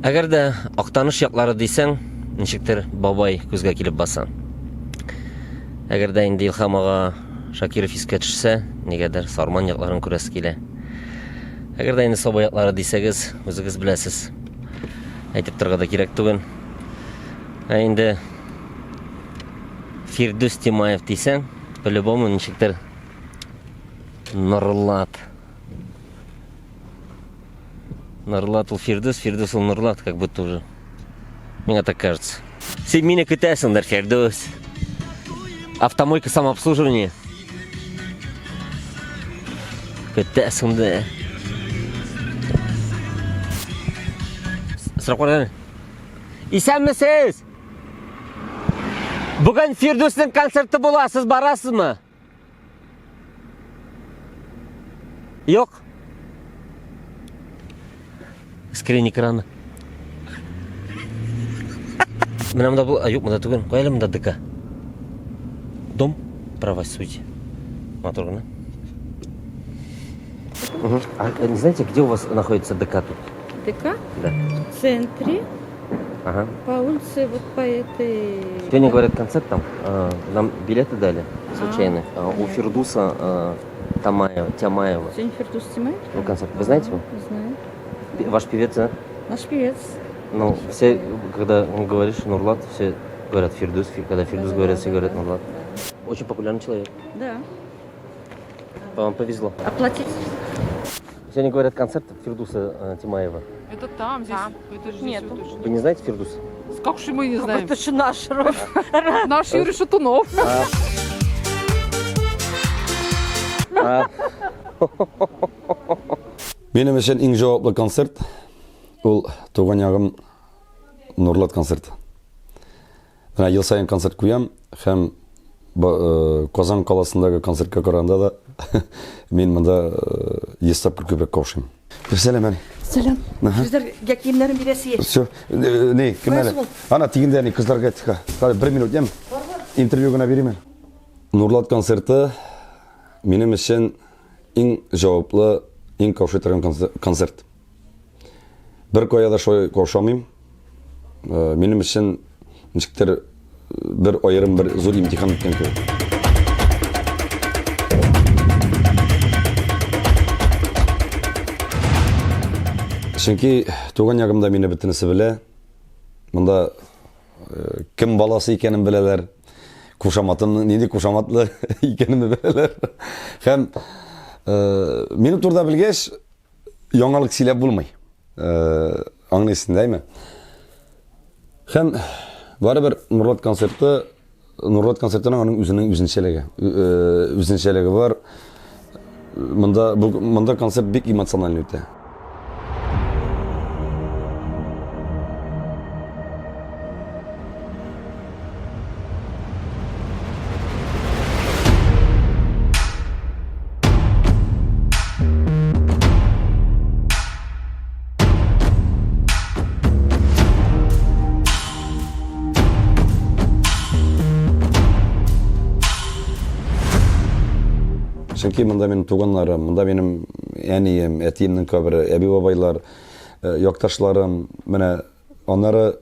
Әгәр дә Актаныш яклары дисәң, ничектер бабай күзгә килеп баса. Әгәр дә инде Илһам ага Шакиров искә төшсә, нигәдер Сарман якларын күрәсе килә. Әгәр дә инде Сабай яклары дисәгез, үзегез беләсез. Әйтеп торырга да кирәк түгел. Ә инде Фирдус Тимаев дисәң, по-любому ничектер Нурлат. Нурлат ул Фирдус, Фирдус ул Нурлат, как будто уже. Мне так кажется. Сен мине көтәсеңдер, Фирдус. Автомойка самообслуживание. Көтәсеңдер. Сұрап қойдың. Исәнмісіз? Бүгін Фирдустың концерті боласыз, барасыз мы? Yok. Скрин экрана. Менә монда был, юк, монда түгел. Кая монда ДК? Дом правосудия. Мотор гына. А не знаете, где у вас находится ДК тут? ДК? Да. В центре. Ага. По улице, вот по этой... Сегодня говорят концерт там. Нам билеты дали случайно. У Фирдуса Тямаева. Сегодня Фирдус Тимаев? Ну, концерт. Вы знаете его? Не знаю. Ваш певец, да? Наш певец. Ну, все, когда говоришь Нурлат, все говорят Фирдус. Когда Фирдус говорят, все говорят Нурлат. Очень популярный человек. Да. Вам повезло. Оплатить? Сегодня говорят концерт Фирдуса Тимаева. Это там, здесь. Это же здесь. Нету. Вот точно. Вы не знаете Фирдус? Как же мы не знаем? Это же наш род. Наш Юрий Шатунов. Benim için en cevaplı konsert ol Tuğan Yağım Nurlat konserti. Ben yıl sayın konsert koyam hem Kazan kalasındaki konsertke karanda da men bunda yestap bir köpek kavşayım. Selam hani. Selam. Sizler yakimlerin birisi yer. Все. Ne? Kim öyle? Ana tiginde ne kızlar gayet çıka. Hadi bir minut yem. İnterview gına vereyim ben. Nurlat konserti benim için en cevaplı, en kavşaytırgan konsert. Bir koyada şoy kavşamayım. Benim için nişiktir bir ayırım, bir zor imtihan etken köy. Çünkü Tuğan Yağımda meni bitinisi bile. Bunda kim balası ikenim bileler. Kuşamatın, neydi kuşamatlı ikenimi bileler. Hem meni turda bilgeç, yangalık silep bulmay. Anlayısın değil mi? Hem var bir Nurlat konsertinin onun üzünçelegi var. Bunda konsept bek emosyonel öte. Çünkü bunda benim tuğanlarım, bunda benim eniyim, etiyimden kabiri, ebi babaylar, yaktaşlarım, onları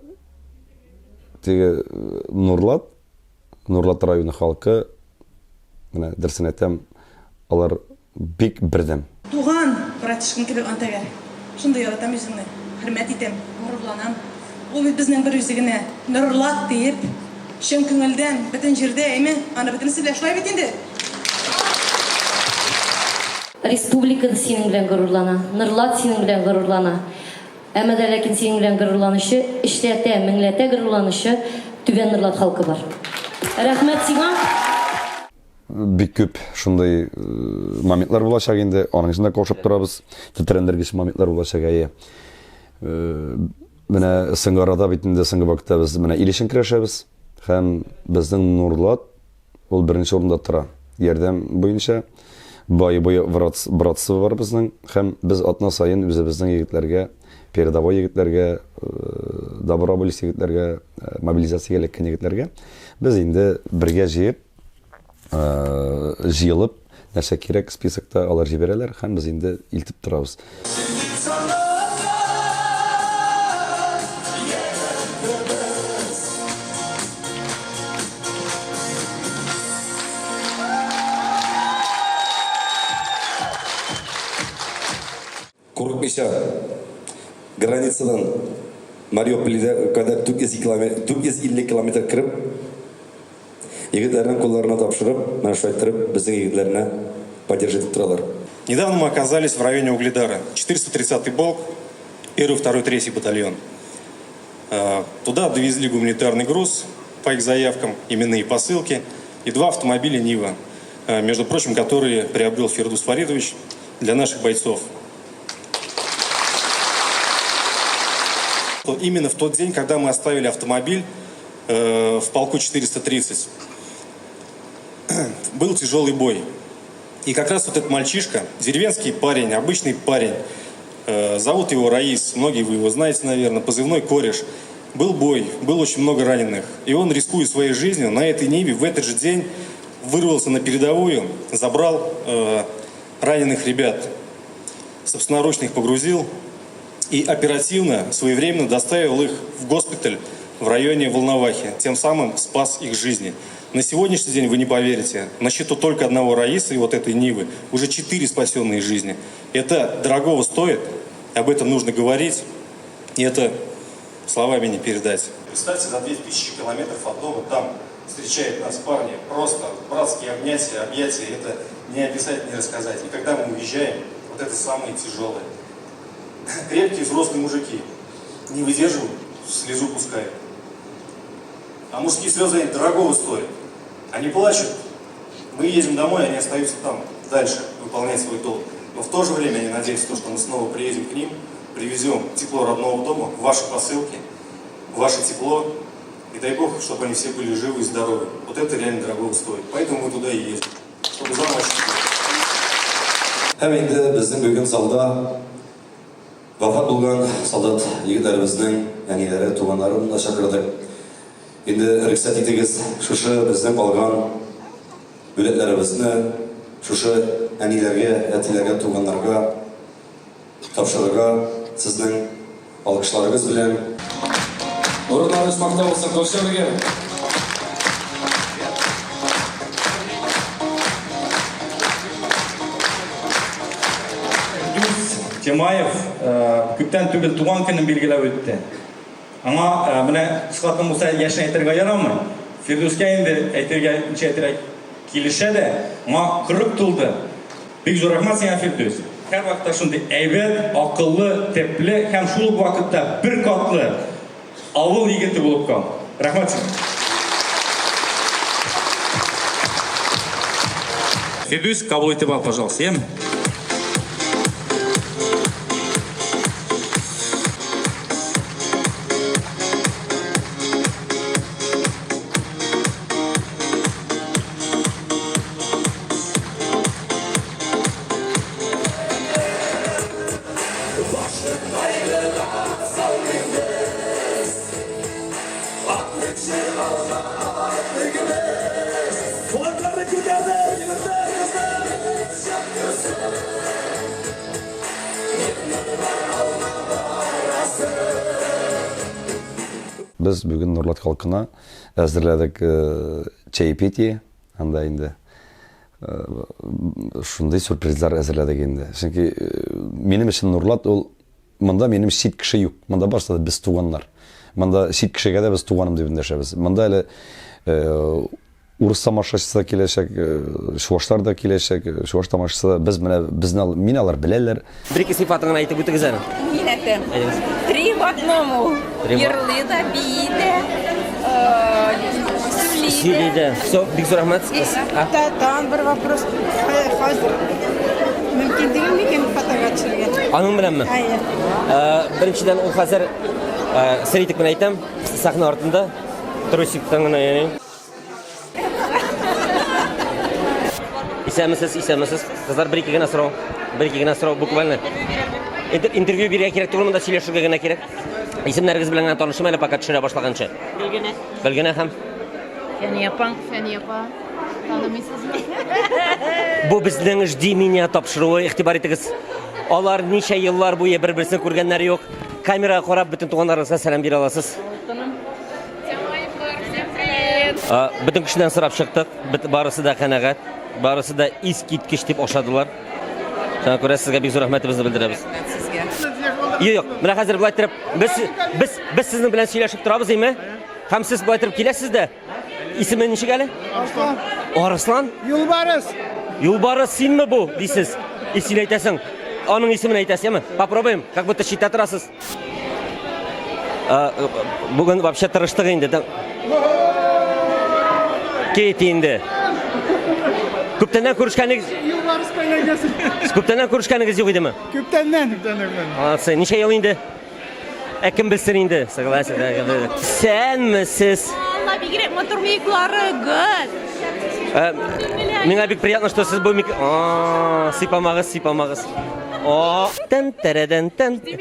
Nurlat rayonu halkı, dersin etem, onlar bek birden. Tuğan, bırakışkın gibi antagar. Şunda yaratam yüzünü, hürmet etem, gururlanam. O bizden bir yüzüne Nurlat deyip, şen köngülden, bütün jirde emi, ana bütün sizler şulay bitindi. Республикада сенің белән горурлана, Нурлат сенің белән горурлана. Әмма дә ләкин сенің белән горурланышы, эшләтә, меңләтә горурланышы Түбән Нурлат халкы бар. Рәхмәт сиңа. Бик күп шундай моментлар булачак инде, аның ичендә кошып торабыз. Тетрәндергеч моментлар булачак әйе. Менә соңгы арада бит инде соңгы вакытта без менә илешен көрәшәбез. Һәм безнең Нурлат ул беренче урында тора. Ярдәм буенча Bayı bratsı var bizden. Hem biz atna sayın bizden yigitlerge, передовой yigitlerge, доброволец yigitlerge, mobilizasiya geleken yigitlerge. Biz indi birge jıyılıp, нәрсә кирәк списокта алар җибәрәләр, һәм без инде илтеп торабыз. бойынша границадан Мариуполде кадәр 450 километр кіріп, егетлерінің қолдарына тапшырып, маршруттырып, біздің егетлеріне поддержать тұралар. Недавно мы оказались в районе Угледара, 430-й полк, 1-й, 2-й, 3-й батальон. Туда довезли гуманитарный груз по их заявкам, именные посылки и 2 автомобиля «Нива», между прочим, которые приобрел Фирдус Фаридович для наших бойцов. Именно в тот день, когда мы оставили автомобиль в полку 430, был тяжелый бой. И как раз вот этот мальчишка, деревенский парень, обычный парень, зовут его Раис, многие вы его знаете, наверное, позывной «Кореш». Был бой, было очень много раненых. И он, рискуя своей жизнью, на этой Ниве в этот же день вырвался на передовую, забрал раненых ребят, собственноручно их погрузил и оперативно, своевременно доставил их в госпиталь в районе Волновахи, тем самым спас их жизни. На сегодняшний день, вы не поверите, на счету только одного Раиса и вот этой Нивы уже 4 спасенные жизни. Это дорогого стоит, об этом нужно говорить, и это словами не передать. Представьте, за 2000 километров от дома там встречают нас парни, просто братские объятия, это не описать, не рассказать. И когда мы уезжаем, вот это самые тяжелые. Крепкие взрослые мужики не выдерживают, слезу пускают. А мужские слезы дорогого стоят. Они плачут, мы едем домой, они остаются там дальше выполнять свой долг. Но в то же время они надеются, что мы снова приедем к ним, привезем тепло родного дома, ваши посылки, ваше тепло. И дай Бог, чтобы они все были живы и здоровы. Вот это реально дорогого стоит. Поэтому мы туда и едем, чтобы замочить. Һәм инде безнең бүген залда вафат булган солдат егетләребезнең әниләре, туганнарын да чакырдык. Инде рөхсәт итегез, шушы безнең калган бүләкләребезне шушы әниләргә, әтиләргә, туганнарга тапшырырга сезнең алкышларыгыз белән. Урыннарыгыз мактау булсын, күрсәтергә. Темаев күптән түгел туган көнен билгеләп үтте. Аңа менә сыйфатын булса яшен әйтергә ярамый. Фирдуска инде әйтергә килешә дә, аңа 40 тулды. Бик зур рәхмәт сиңа, Фирдус. Һәр вакытта шундый әйбәт, акыллы, тепле һәм шул ук вакытта бер катлы авыл егете булып кал. Рәхмәт сиңа. Фирдус, кабул итеп ал, пожалуйста. Biz bugün Nurlat halkına әзірләдік чайпетие, анда инде шундай сюрпризлар әзірләдік инде. Чөнки минем өчен Нурлат ул монда минем чит кеше юк. Монда барса да без туганнар. Монда чит кешегә дә без туганым дип эндәшәбез. Монда әле урыс тамашачысы киләчәк, шуашлар да киләчәк, шуаш тамашачысы да безне алар беләләр. Бер-ике сыйфатын әйтеп үтегез әле. Мин әйтәм. 3 в одному. Йырлый да, бии да, сөйли да. Все, бик зур рәхмәт. Тан бер вопрос. Хәзер мөмкинлеге микән фотога төшергә? Аның беләнме? Беренчедән ул хәзер сәлитек белән әйтәм, сахна артында трусиктан гына яни. Исәмсез. Кызлар бер-ике генә сорау, буквально. Интервью бирергә кирәк түгел, монда сөйләшергә генә кирәк. Исемнәрегез белән генә танышым әле пока төшерә башлаганчы. Белгенә һәм Фәния апа. Танымыйсызмы? Бу безнең жди меня тапшыруы, игътибар итегез. Алар ничә еллар буе бер-берсен күргәннәре юк. Камерага карап бөтен туганнарыгызга сәлам бирә аласыз. Бөтен кешедән сорап чыктык. Барысы да канәгать, барысы да искиткеч дип ашадылар. Шуңа күрә сезгә бик зур рәхмәтебезне белдерәбез. Yok, mına hazır былай тұрып, biz sizin bilen сөйләшеп тұрабыз, еме? Һәм сіз былай тұрып келесіз де. Исеме ничек әле? Арслан. Арслан? Юлбарыс. Юлбарыс синме бу, дейсіз? И син әйтәсең. Аның исемен әйтәсез, еме? Попробуем, как будто читтә торасыз. Бүген вообще тырыштык инде. Кет инде. Күптәннән күрешкәнегез. Юлбарыс кайнагасы. Күптәннән күрешкәнегез юк идеме? Күптәннән. Алсы, ничә ел инде? Кем белсен инде? Согласен. Сәнмесез? Allah бигрәк матур мыеклары, гад. Миңа бик приятно, что сез бу сыйпамагыз. Тән.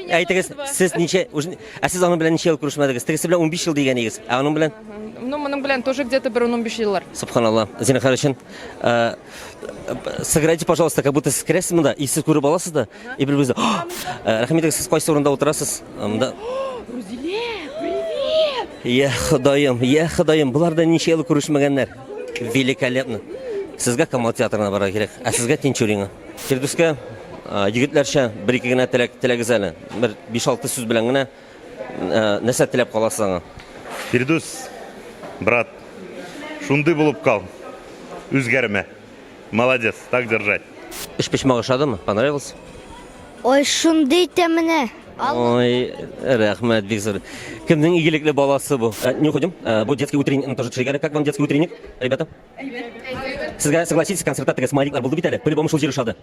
Әйтегез, сез ничә, сез аның белән ничә ел күрешмәдегез? Тегесе белән 15 ел дигәнегез. Аның белән? Ну, моның белән тоже где-то 15 еллар. Субханаллах. Зинахар өчен, сыграйте, пожалуйста, как будто сез керәсез монда, и сез күреп аласыз да, и бер-берегезне, рәхмәт, сез кайсы урында утырасыз? Монда. Рузилә, привет. Я Ходаем, булар да ничә ел күрешмәгәннәр. Великолепно. Сезгә Камал театрына бара кирәк, сезгә Тинчуринга. Фирдүскә егетләрчә бер-ике генә теләгез әле. Бер 5-6 сүз белән генә нәрсә теләп каласыз аңа? Фирдус, брат, шундый булып кал. Үзгәрмә. Молодец, так держать. Эш пешмәгы ошадымы? Понравилось? Ой, шундый тәменә. Ой, рәхмәт, бик зур. Кемнең игелекле баласы бу? Не ходим. Бу детский утренник тоже чигәре. Как вам детский утренник, ребята? Сезгә согласитесь, концертта тегез смайликлар булды бит әле. По-любому шул җир ошады.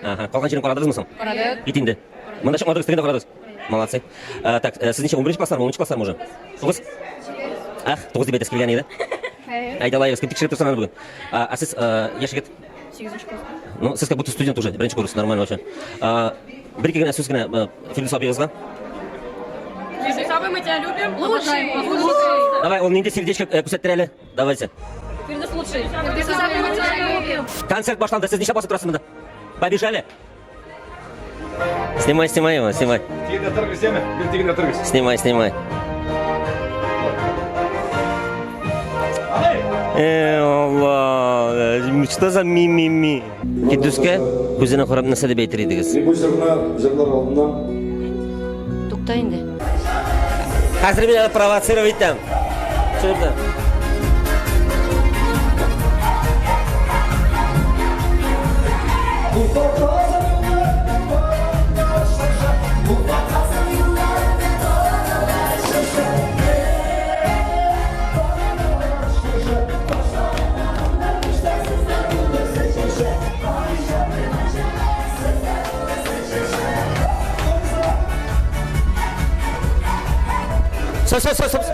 Калган җирен карадыгызмы соң? Карадык. Ит инде. Монда чыкмадыгыз, тегендә карадыгыз. Молодцы. Так, сез ничә 11 класслармы, 10 класслармы уже? 9. 9 дип әйтәсез килгән иде. Айдалаевыз, кем тикшереп торсаңыз бүген. Сез яшьгә 8 класс. Ну, сез как будто студент уже, беренче курс, нормально вообще. Бер-ике генә сүз генә Фирдус абыегызга. Фирдус абый, мы тебя любим. Лучший. Давай, он нинди сердечко күрсәттер әле. Давайте. Фирдус лучший. Фирдус абый, мы тебя любим. Концерт башланды, сез ничә басып торасыз монда? Побежали. Снимай его, снимай. Тигендә торгыз, яме? Бер тигендә торгыз. Снимай. Алла, что за ми. Фирдуска күзенә карап нәрсә дип әйтер идегез? Бу җырлар алдында Тукта инде. Хәзер мине провоцировать итәм. Чырды.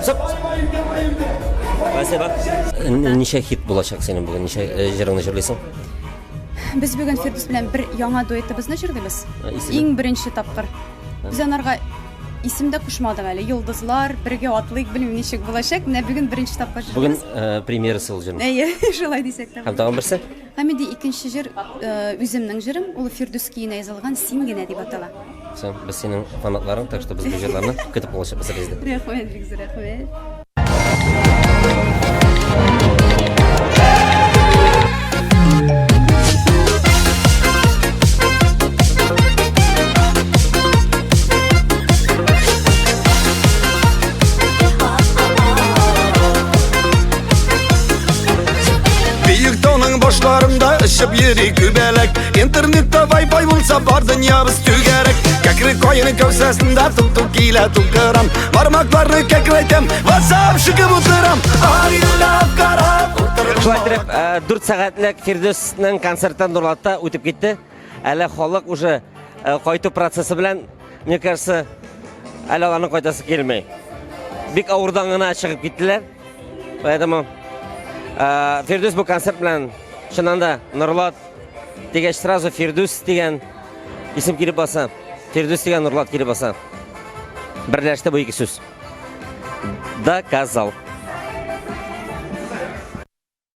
Стоп. Спасибо. Ничә хит булачак синең бүген? Ничә җырыңны җырлыйсың? Без бүген Фирдус белән бер яңа дуэтыбызны җырлыйбыз. Иң беренче тапкыр. Без анарга исем дә кушмадык әле. Йолдызлар, бергә атлыйк, белмим ничек булачак. Менә бүген беренче тапкыр җырлыйбыз. Бүген премьерасы ул җырның. Шулай дисәк тә. Һәм тагын берсе? Һәм инде икенче җыр үземнең җырым, ул Фирдус киенә язылган "Син генә" дип атала. Без синең фанатларың, так что без бу җырларны көтеп калачакбыз сездә. Рәхмәт, бик зур рәхмәт. Büyük dağның башларында ышып йөри күбәләк. Интернетта вай-вай булса бар дөньябыз түгәрәк. Кәкре кайны кәүсәсендә тук-тук килә тукырам. Бармакларны кәкрәйтәм, васап шыгып утырам. Арилап карап утырам. Шулай итеп, 4 сәгатьлек Фирдусның концерты Нурлатта үтеп китте. Әле халык уже кайту процессы белән, мне кажется, әле аларның кайтасы килмәй. Бик авырдан гына чыгып киттеләр. Поэтому Фирдус бу концерт белән чыннан да Нурлат дигәч сразу Фирдус дигән исем килеп баса. Фирдус дигән Нурлат килеп баса. Берләште бу ике сүз. Доказал.